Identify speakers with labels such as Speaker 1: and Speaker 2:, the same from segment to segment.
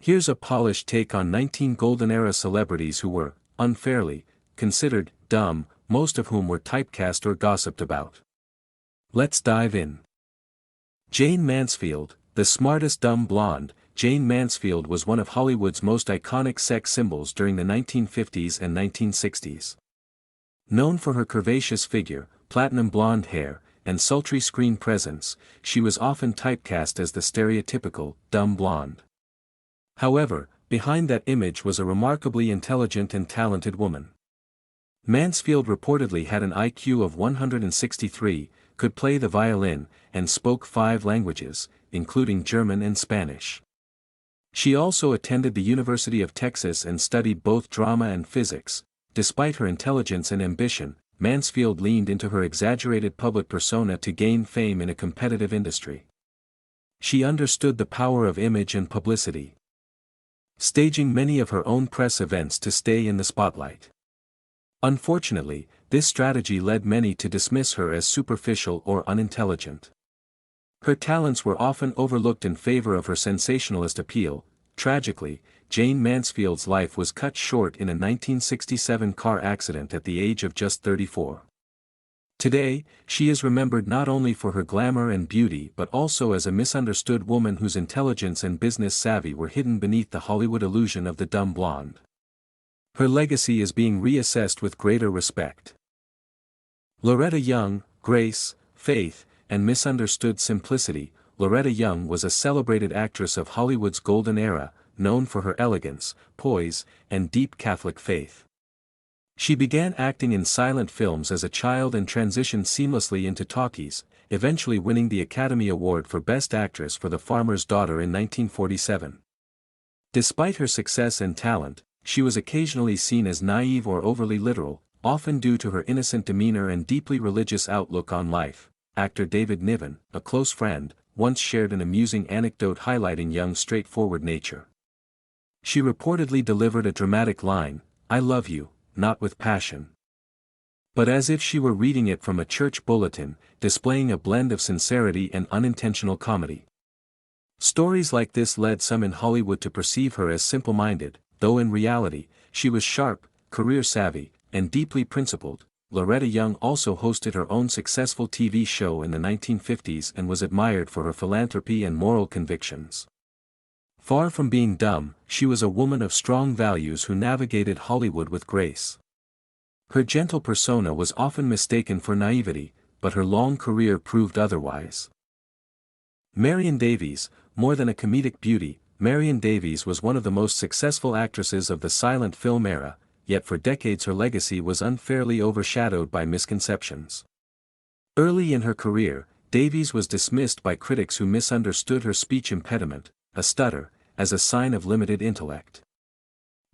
Speaker 1: Here's a polished take on 19 golden-era celebrities who were, unfairly, considered dumb, most of whom were typecast or gossiped about. Let's dive in. Jane Mansfield, the smartest dumb blonde. Jane Mansfield was one of Hollywood's most iconic sex symbols during the 1950s and 1960s. Known for her curvaceous figure, platinum blonde hair, and sultry screen presence, she was often typecast as the stereotypical, dumb blonde. However, behind that image was a remarkably intelligent and talented woman. Mansfield reportedly had an IQ of 163, could play the violin, and spoke 5 languages, including German and Spanish. She also attended the University of Texas and studied both drama and physics. Despite her intelligence and ambition, Mansfield leaned into her exaggerated public persona to gain fame in a competitive industry. She understood the power of image and publicity, staging many of her own press events to stay in the spotlight. Unfortunately, this strategy led many to dismiss her as superficial or unintelligent. Her talents were often overlooked in favor of her sensationalist appeal. Tragically, Jane Mansfield's life was cut short in a 1967 car accident at the age of just 34. Today, she is remembered not only for her glamour and beauty but also as a misunderstood woman whose intelligence and business savvy were hidden beneath the Hollywood illusion of the dumb blonde. Her legacy is being reassessed with greater respect. Loretta Young, grace, faith, and misunderstood simplicity. Loretta Young was a celebrated actress of Hollywood's golden era, known for her elegance, poise, and deep Catholic faith. She began acting in silent films as a child and transitioned seamlessly into talkies, eventually winning the Academy Award for Best Actress for The Farmer's Daughter in 1947. Despite her success and talent, she was occasionally seen as naive or overly literal, often due to her innocent demeanor and deeply religious outlook on life. Actor David Niven, a close friend, once shared an amusing anecdote highlighting Young's straightforward nature. She reportedly delivered a dramatic line, "I love you," not with passion, but as if she were reading it from a church bulletin, displaying a blend of sincerity and unintentional comedy. Stories like this led some in Hollywood to perceive her as simple-minded, though in reality, she was sharp, career-savvy, and deeply principled. Loretta Young also hosted her own successful TV show in the 1950s and was admired for her philanthropy and moral convictions. Far from being dumb, she was a woman of strong values who navigated Hollywood with grace. Her gentle persona was often mistaken for naivety, but her long career proved otherwise. Marian Davies, more than a comedic beauty, Marian Davies was one of the most successful actresses of the silent film era, yet for decades her legacy was unfairly overshadowed by misconceptions. Early in her career, Davies was dismissed by critics who misunderstood her speech impediment, a stutter, as a sign of limited intellect.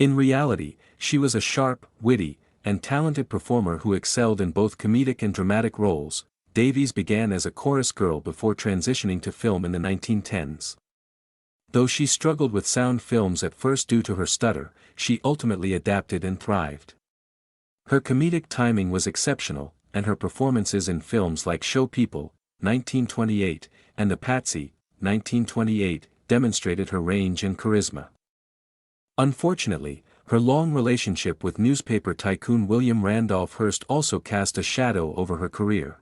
Speaker 1: In reality, she was a sharp, witty, and talented performer who excelled in both comedic and dramatic roles. Davies began as a chorus girl before transitioning to film in the 1910s. Though she struggled with sound films at first due to her stutter, she ultimately adapted and thrived. Her comedic timing was exceptional, and her performances in films like Show People, 1928, and The Patsy, 1928, demonstrated her range and charisma. Unfortunately, her long relationship with newspaper tycoon William Randolph Hearst also cast a shadow over her career.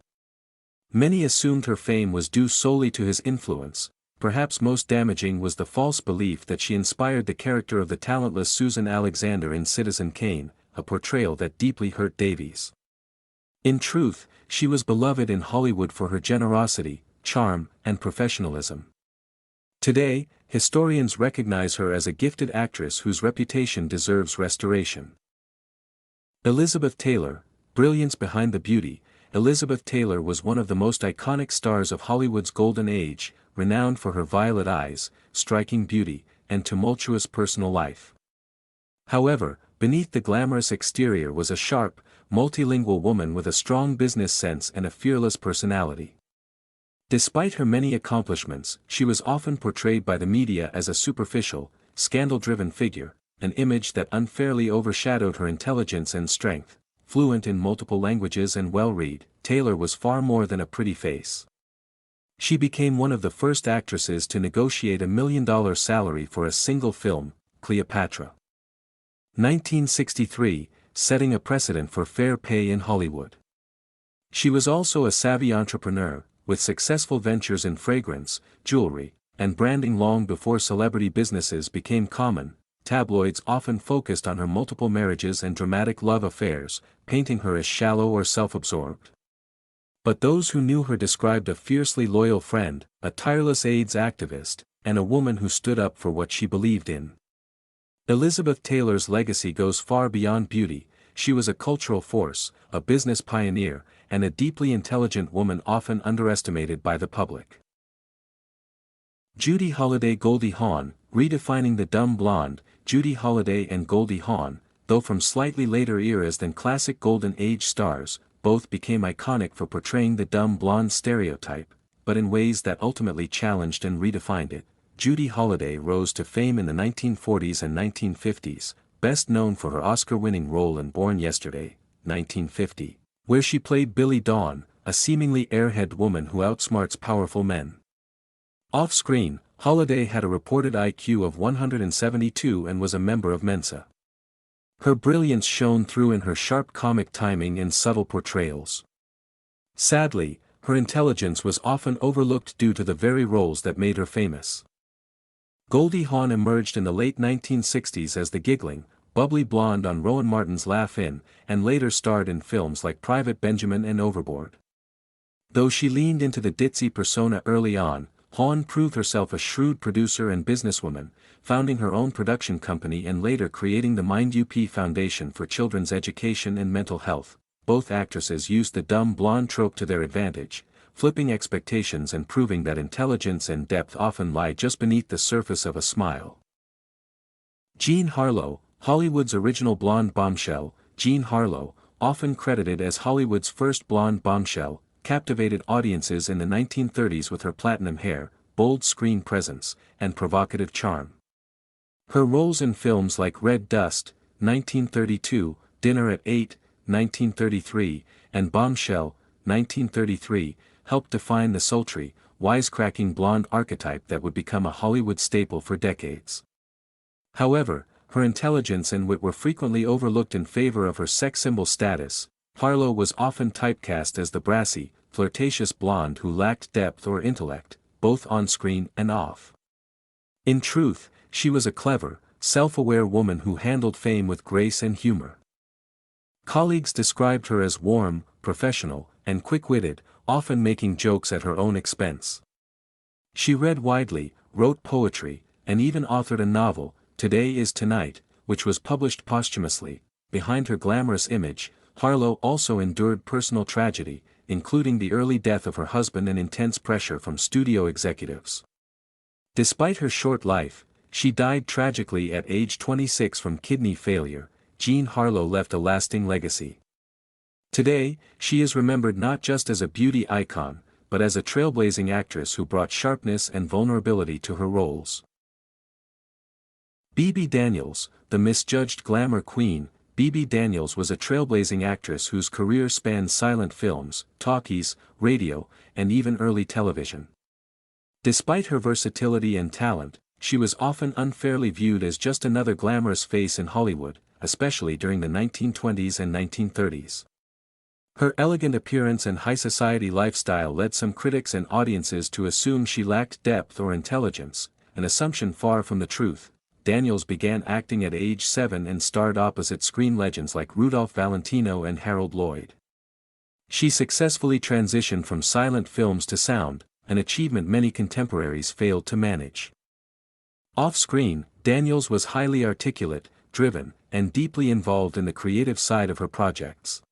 Speaker 1: Many assumed her fame was due solely to his influence. Perhaps most damaging was the false belief that she inspired the character of the talentless Susan Alexander in Citizen Kane, a portrayal that deeply hurt Davies. In truth, she was beloved in Hollywood for her generosity, charm, and professionalism. Today, historians recognize her as a gifted actress whose reputation deserves restoration. Elizabeth Taylor, brilliance behind the beauty. Elizabeth Taylor was one of the most iconic stars of Hollywood's golden age, renowned for her violet eyes, striking beauty, and tumultuous personal life. However, beneath the glamorous exterior was a sharp, multilingual woman with a strong business sense and a fearless personality. Despite her many accomplishments, she was often portrayed by the media as a superficial, scandal-driven figure, an image that unfairly overshadowed her intelligence and strength. Fluent in multiple languages and well-read, Taylor was far more than a pretty face. She became one of the first actresses to negotiate a $1 million salary for a single film, Cleopatra. 1963, setting a precedent for fair pay in Hollywood. She was also a savvy entrepreneur, with successful ventures in fragrance, jewelry, and branding long before celebrity businesses became common. Tabloids often focused on her multiple marriages and dramatic love affairs, painting her as shallow or self-absorbed. But those who knew her described a fiercely loyal friend, a tireless AIDS activist, and a woman who stood up for what she believed in. Elizabeth Taylor's legacy goes far beyond beauty. She was a cultural force, a business pioneer, and a deeply intelligent woman often underestimated by the public. Judy Holliday. Goldie Hawn, redefining the dumb blonde. Judy Holliday and Goldie Hawn, though from slightly later eras than classic Golden Age stars, both became iconic for portraying the dumb blonde stereotype, but in ways that ultimately challenged and redefined it. Judy Holliday rose to fame in the 1940s and 1950s, best known for her Oscar-winning role in Born Yesterday, 1950, where she played Billy Dawn, a seemingly airhead woman who outsmarts powerful men. Off-screen, Holliday had a reported IQ of 172 and was a member of Mensa. Her brilliance shone through in her sharp comic timing and subtle portrayals. Sadly, her intelligence was often overlooked due to the very roles that made her famous. Goldie Hawn emerged in the late 1960s as the giggling, bubbly blonde on Rowan Martin's Laugh-In, and later starred in films like Private Benjamin and Overboard. Though she leaned into the ditzy persona early on, Hawn proved herself a shrewd producer and businesswoman, founding her own production company and later creating the Mind UP Foundation for Children's Education and Mental Health. Both actresses used the dumb blonde trope to their advantage, flipping expectations and proving that intelligence and depth often lie just beneath the surface of a smile. Jean Harlo, Hollywood's original blonde bombshell. Jean Harlo, often credited as Hollywood's first blonde bombshell, captivated audiences in the 1930s with her platinum hair, bold screen presence, and provocative charm. Her roles in films like Red Dust, 1932, Dinner at 8, 1933, and Bombshell, 1933, helped define the sultry, wisecracking blonde archetype that would become a Hollywood staple for decades. However, her intelligence and wit were frequently overlooked in favor of her sex symbol status. Harlo was often typecast as the brassy, flirtatious blonde who lacked depth or intellect, both on-screen and off. In truth, she was a clever, self-aware woman who handled fame with grace and humor. Colleagues described her as warm, professional, and quick-witted, often making jokes at her own expense. She read widely, wrote poetry, and even authored a novel, Today is Tonight, which was published posthumously. Behind her glamorous image, Harlo also endured personal tragedy, including the early death of her husband and intense pressure from studio executives. Despite her short life, she died tragically at age 26 from kidney failure. Jean Harlo left a lasting legacy. Today, she is remembered not just as a beauty icon, but as a trailblazing actress who brought sharpness and vulnerability to her roles. Bebe Daniels, the misjudged glamour queen. Bebe Daniels was a trailblazing actress whose career spanned silent films, talkies, radio, and even early television. Despite her versatility and talent, she was often unfairly viewed as just another glamorous face in Hollywood, especially during the 1920s and 1930s. Her elegant appearance and high society lifestyle led some critics and audiences to assume she lacked depth or intelligence, an assumption far from the truth. Daniels began acting at age 7 and starred opposite screen legends like Rudolph Valentino and Harold Lloyd. She successfully transitioned from silent films to sound, an achievement many contemporaries failed to manage. Off-screen, Daniels was highly articulate, driven, and deeply involved in the creative side of her projects.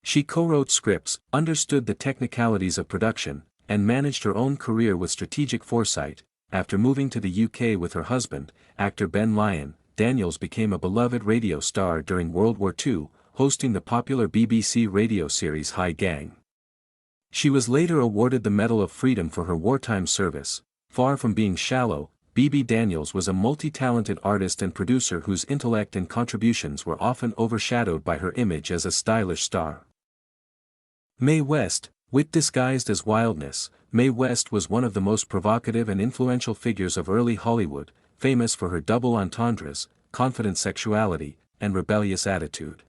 Speaker 1: She co-wrote scripts, understood the technicalities of production, and managed her own career with strategic foresight. After moving to the UK with her husband, actor Ben Lyon, Daniels became a beloved radio star during World War II, hosting the popular BBC radio series High Gang. She was later awarded the Medal of Freedom for her wartime service. Far from being shallow, Bebe Daniels was a multi-talented artist and producer whose intellect and contributions were often overshadowed by her image as a stylish star. Mae West, Wit disguised as wildness, Mae West was one of the most provocative and influential figures of early Hollywood, famous for her double entendres, confident sexuality, and rebellious attitude.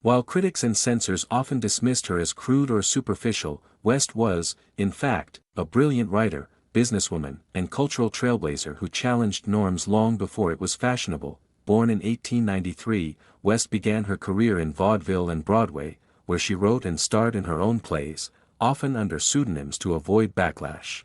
Speaker 1: While critics and censors often dismissed her as crude or superficial, West was, in fact, a brilliant writer, businesswoman, and cultural trailblazer who challenged norms long before it was fashionable. Born in 1893, West began her career in vaudeville and Broadway, where she wrote and starred in her own plays, often under pseudonyms to avoid backlash.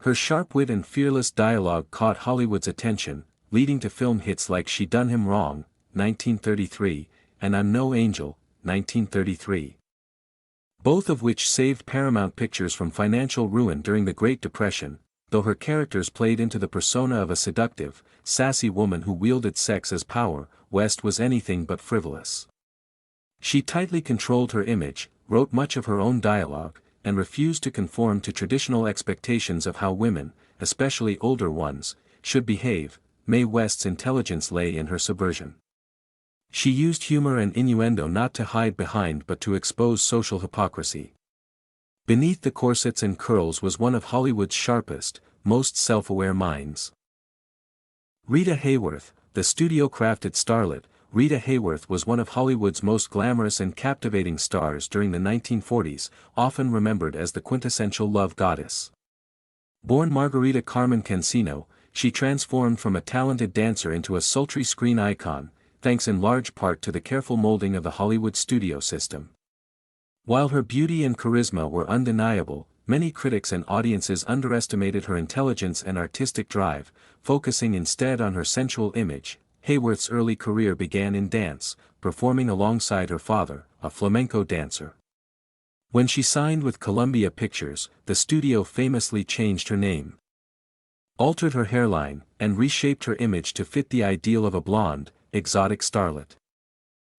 Speaker 1: Her sharp wit and fearless dialogue caught Hollywood's attention, leading to film hits like She Done Him Wrong, 1933, and I'm No Angel, 1933. Both of which saved Paramount Pictures from financial ruin during the Great Depression, though her characters played into the persona of a seductive, sassy woman who wielded sex as power. West was anything but frivolous. She tightly controlled her image, wrote much of her own dialogue, and refused to conform to traditional expectations of how women, especially older ones, should behave. Mae West's intelligence lay in her subversion. She used humor and innuendo not to hide behind but to expose social hypocrisy. Beneath the corsets and curls was one of Hollywood's sharpest, most self-aware minds. Rita Hworth, the studio-crafted starlet. Rita Hworth was one of Hollywood's most glamorous and captivating stars during the 1940s, often remembered as the quintessential love goddess. Born Margarita Carmen Cancino, she transformed from a talented dancer into a sultry screen icon, thanks in large part to the careful molding of the Hollywood studio system. While her beauty and charisma were undeniable, many critics and audiences underestimated her intelligence and artistic drive, focusing instead on her sensual image. Hworth's early career began in dance, performing alongside her father, a flamenco dancer. When she signed with Columbia Pictures, the studio famously changed her name, altered her hairline, and reshaped her image to fit the ideal of a blonde, exotic starlet.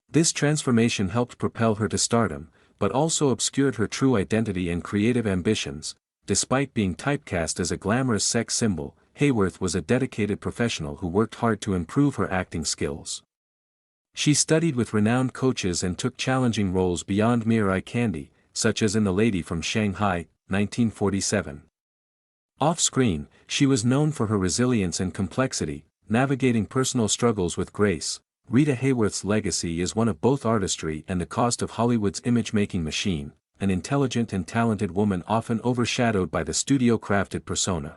Speaker 1: This transformation helped propel her to stardom, but also obscured her true identity and creative ambitions. Despite being typecast as a glamorous sex symbol, Hworth was a dedicated professional who worked hard to improve her acting skills. She studied with renowned coaches and took challenging roles beyond mere eye candy, such as in The Lady from Shanghai, 1947. Off-screen, she was known for her resilience and complexity, navigating personal struggles with grace. Rita Hworth's legacy is one of both artistry and the cost of Hollywood's image-making machine, an intelligent and talented woman often overshadowed by the studio-crafted persona.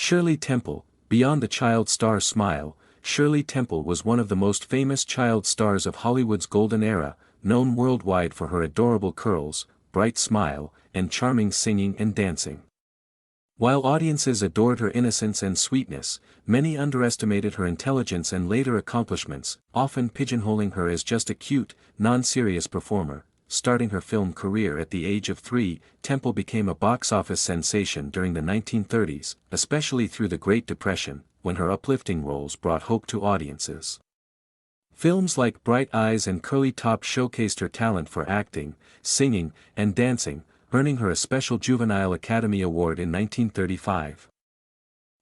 Speaker 1: Shirley Temple. Beyond the child star smile, Shirley Temple was one of the most famous child stars of Hollywood's golden era, known worldwide for her adorable curls, bright smile, and charming singing and dancing. While audiences adored her innocence and sweetness, many underestimated her intelligence and later accomplishments, often pigeonholing her as just a cute, non-serious performer. Starting her film career at the age of 3, Temple became a box office sensation during the 1930s, especially through the Great Depression, when her uplifting roles brought hope to audiences. Films like Bright Eyes and Curly Top showcased her talent for acting, singing, and dancing, earning her a special Juvenile Academy Award in 1935.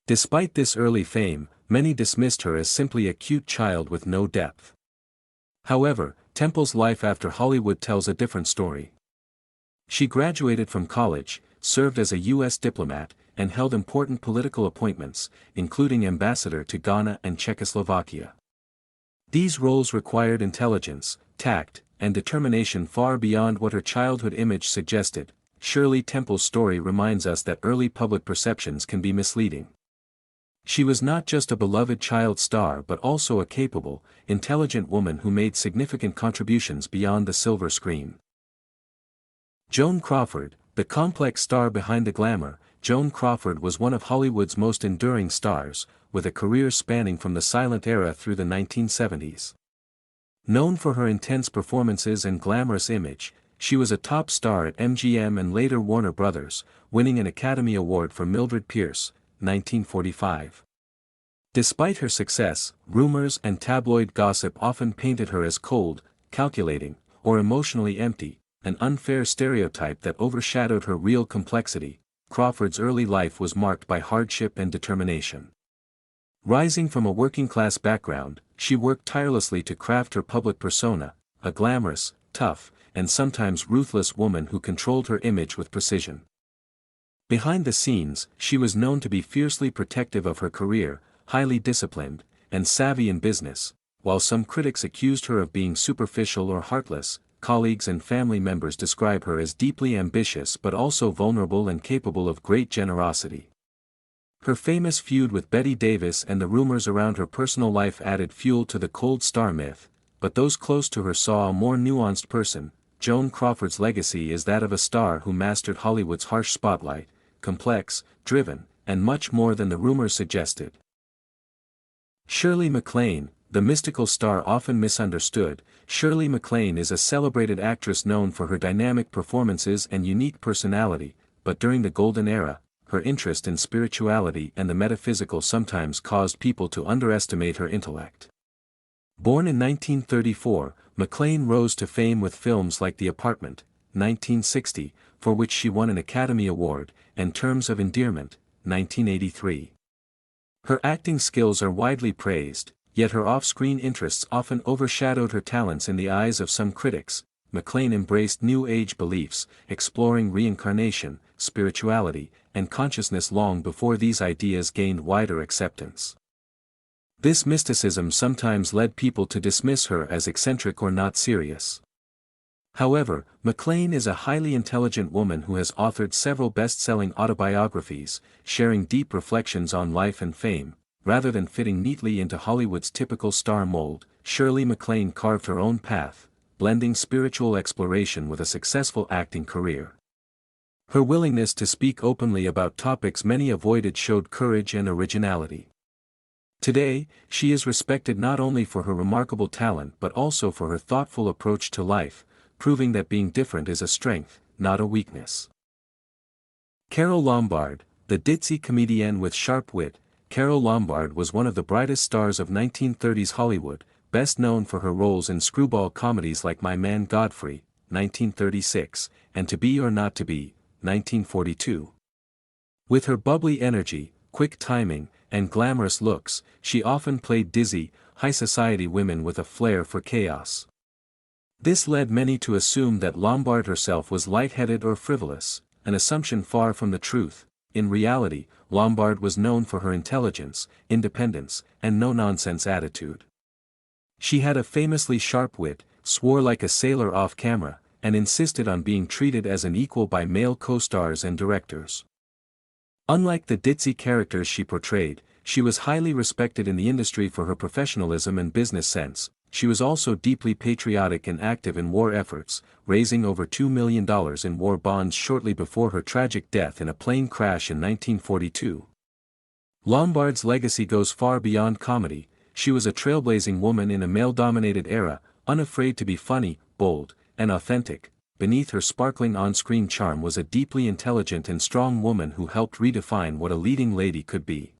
Speaker 1: Despite this early fame, many dismissed her as simply a cute child with no depth. However, Temple's life after Hollywood tells a different story. She graduated from college, served as a U.S. diplomat, and held important political appointments, including ambassador to Ghana and Czechoslovakia. These roles required intelligence, tact, and determination far beyond what her childhood image suggested. Shirley Temple's story reminds us that early public perceptions can be misleading. She was not just a beloved child star but also a capable, intelligent woman who made significant contributions beyond the silver screen. Joan Crawford, the complex star behind the glamour. Joan Crawford was one of Hollywood's most enduring stars, with a career spanning from the silent era through the 1970s. Known for her intense performances and glamorous image, she was a top star at MGM and later Warner Brothers, winning an Academy Award for Mildred Pierce, 1945. Despite her success, rumors and tabloid gossip often painted her as cold, calculating, or emotionally empty, an unfair stereotype that overshadowed her real complexity. Crawford's early life was marked by hardship and determination. Rising from a working-class background, she worked tirelessly to craft her public persona, a glamorous, tough, and sometimes ruthless woman who controlled her image with precision. Behind the scenes, she was known to be fiercely protective of her career, highly disciplined, and savvy in business. While some critics accused her of being superficial or heartless, colleagues and family members describe her as deeply ambitious but also vulnerable and capable of great generosity. Her famous feud with Bette Davis and the rumors around her personal life added fuel to the cold star myth, but those close to her saw a more nuanced person. Joan Crawford's legacy is that of a star who mastered Hollywood's harsh spotlight, complex, driven, and much more than the rumors suggested. Shirley Mlan, the mystical star often misunderstood. Shirley Mlan is a celebrated actress known for her dynamic performances and unique personality, but during the Golden Era, her interest in spirituality and the metaphysical sometimes caused people to underestimate her intellect. Born in 1934, Mlan rose to fame with films like The Apartment, 1960, for which she won an Academy Award, and Terms of Endearment, 1983. Her acting skills are widely praised, yet her off-screen interests often overshadowed her talents in the eyes of some critics. Mlan embraced New Age beliefs, exploring reincarnation, spirituality, and consciousness long before these ideas gained wider acceptance. This mysticism sometimes led people to dismiss her as eccentric or not serious. However, Mlan is a highly intelligent woman who has authored several best-selling autobiographies, sharing deep reflections on life and fame. Rather than fitting neatly into Hollywood's typical star mold, Shirley Mlan carved her own path, blending spiritual exploration with a successful acting career. Her willingness to speak openly about topics many avoided showed courage and originality. Today, she is respected not only for her remarkable talent but also for her thoughtful approach to life, proving that being different is a strength, not a weakness. Carole Lombard, the ditzy comedienne with sharp wit. Carole Lombard was one of the brightest stars of 1930s Hollywood, best known for her roles in screwball comedies like My Man Godfrey, 1936, and To Be or Not to Be, 1942. With her bubbly energy, quick timing, and glamorous looks, she often played dizzy, high-society women with a flair for chaos. This led many to assume that Lombard herself was light-headed or frivolous, an assumption far from the truth. In reality, Lombard was known for her intelligence, independence, and no-nonsense attitude. She had a famously sharp wit, swore like a sailor off-camera, and insisted on being treated as an equal by male co-stars and directors. Unlike the ditzy characters she portrayed, she was highly respected in the industry for her professionalism and business sense. She was also deeply patriotic and active in war efforts, raising over $2 million in war bonds shortly before her tragic death in a plane crash in 1942. Lombard's legacy goes far beyond comedy. She was a trailblazing woman in a male-dominated era, unafraid to be funny, bold, and authentic. Beneath her sparkling on-screen charm was a deeply intelligent and strong woman who helped redefine what a leading lady could be.